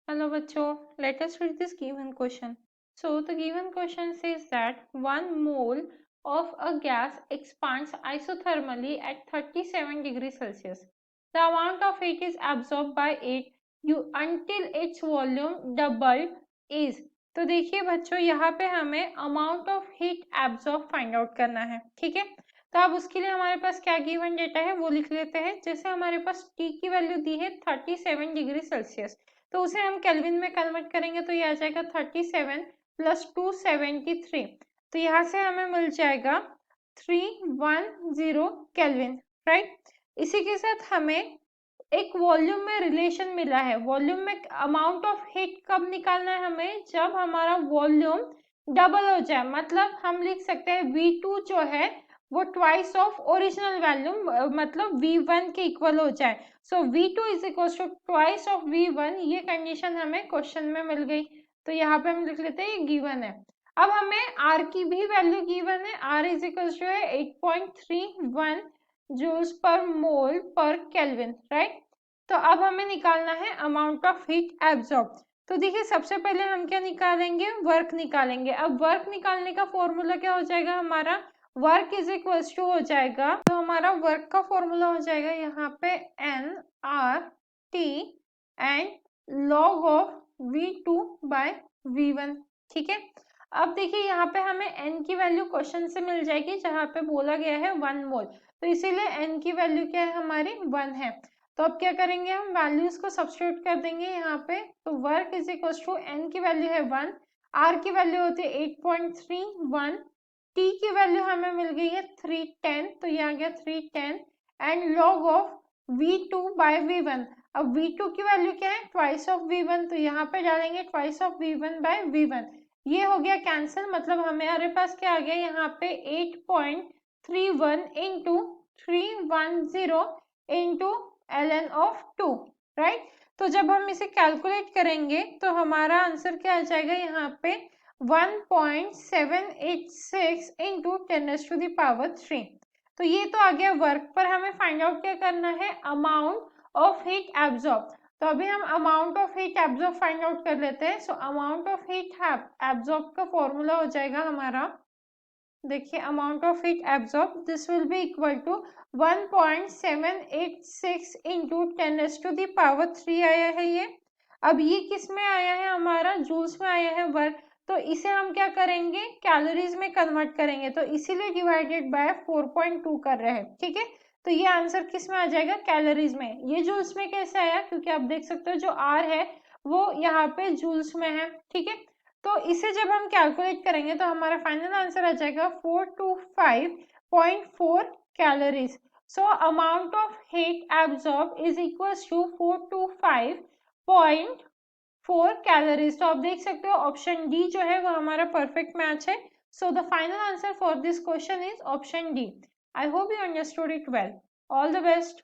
Hello, Bacho. Let us read this given question. So, the given question says that 1 mole of a gas expands isothermally at 37 degrees Celsius. The amount of heat is absorbed by it until its volume doubled is. तो देखिए बच्चों यहाँ पे हमें amount of heat absorb find out करना है, ठीक है। तो अब उसके लिए हमारे पास क्या गिवन डेटा है वो लिख लेते हैं। जैसे हमारे पास टी की वैल्यू दी है 37 डिग्री सेल्सियस, तो उसे हम केल्विन में कन्वर्ट करेंगे तो ये आ जाएगा 37 प्लस 273। तो यहाँ से हमें मिल जाएगा 310 केल्विन, राइट। इसी के साथ हमें एक वॉल्यूम में रिलेशन मिला है। वॉल्यूम में अमाउंट ऑफ हीट कब निकालना है हमें, जब हमारा वॉल्यूम डबल हो जाए। मतलब हम लिख सकते हैं V2 जो है वो ट्वाइस ऑफ ओरिजिनल वैल्यू, मतलब V1 के इक्वल हो जाए। So V2 is equal to twice of V1। ये कंडीशन हमें क्वेश्चन में मिल गई, तो यहाँ पे हम लिख लेते हैं ये गिवन है। अब हमें R की भी वैल्यू गिवन है। R इज इक्वल टू है 8.31 जूल्स पर मोल पर केल्विन, राइट। तो अब हमें निकालना है अमाउंट ऑफ हीट एब्जॉर्ब। तो देखिए सबसे पहले हम क्या निकालेंगे, वर्क निकालेंगे। अब वर्क निकालने का फॉर्मूला क्या हो जाएगा हमारा, वर्क इज इक्वल टू हो जाएगा, तो हमारा वर्क का फॉर्मूला हो जाएगा यहाँ पे N R T and log of V2 by V1, ठीक है। अब देखिए यहाँ पे हमें n की वैल्यू क्वेश्चन से मिल जाएगी, जहाँ पे बोला गया है 1 मोल, तो इसीलिए n की वैल्यू क्या है हमारी 1 है। तो अब क्या करेंगे, हम वैल्यूज को सब्स्टिट्यूट कर देंगे यहाँ पे। तो work is equal to n की वैल्यू है 1, r की वैल्यू होती है 8.31, t की वैल्यू हमें मिल गई है 310, तो ये आ गया 310 and log of V2 by V1। अब V2 की वैल्यू क्या है, ट्वाइस ऑफ V1, तो यहाँ पे डालेंगे twice of V1 bye V1। ये हो गया कैंसिल, मतलब हमारे पास क्या आ गया यहाँ पे 8.31 into 310 into ln of 2, right. तो जब हम इसे कैलकुलेट करेंगे तो हमारा आंसर क्या आ जाएगा यहाँ पे 1.786 इंटू 10⁻³ तो ये तो आ गया वर्क पर। हमें फाइंड आउट क्या करना है, अमाउंट ऑफ हीट एब्जॉर्ब। तो अभी हम amount of heat absorb find out कर लेते हैं। So amount of heat absorb का फॉर्मूला हो जाएगा हमारा, देखिए amount of heat absorb this will be equal to 1.786 into 10⁻³ आया है ये। अब ये किस में आया है, हमारा जूल्स में आया है वर्क, तो इसे हम क्या करेंगे, कैलोरीज में कन्वर्ट करेंगे, तो इसीलिए डिवाइडेड बाय 4.2 कर रहे हैं, ठीक है। तो ये आंसर किस में आ जाएगा, कैलोरीज में। ये जूल्स में कैसे आया, क्योंकि आप देख सकते हो जो आर है वो यहाँ पे जूल्स में है, ठीक है। तो इसे जब हम कैलकुलेट करेंगे तो हमारा फाइनल आंसर आ जाएगा 425.4 calories. So amount of heat absorb is equal to 425.4 calories. तो आप देख सकते हो ऑप्शन डी जो है वो हमारा परफेक्ट मैच है। So the final answer for this question is option D. I hope you understood it well. All the best.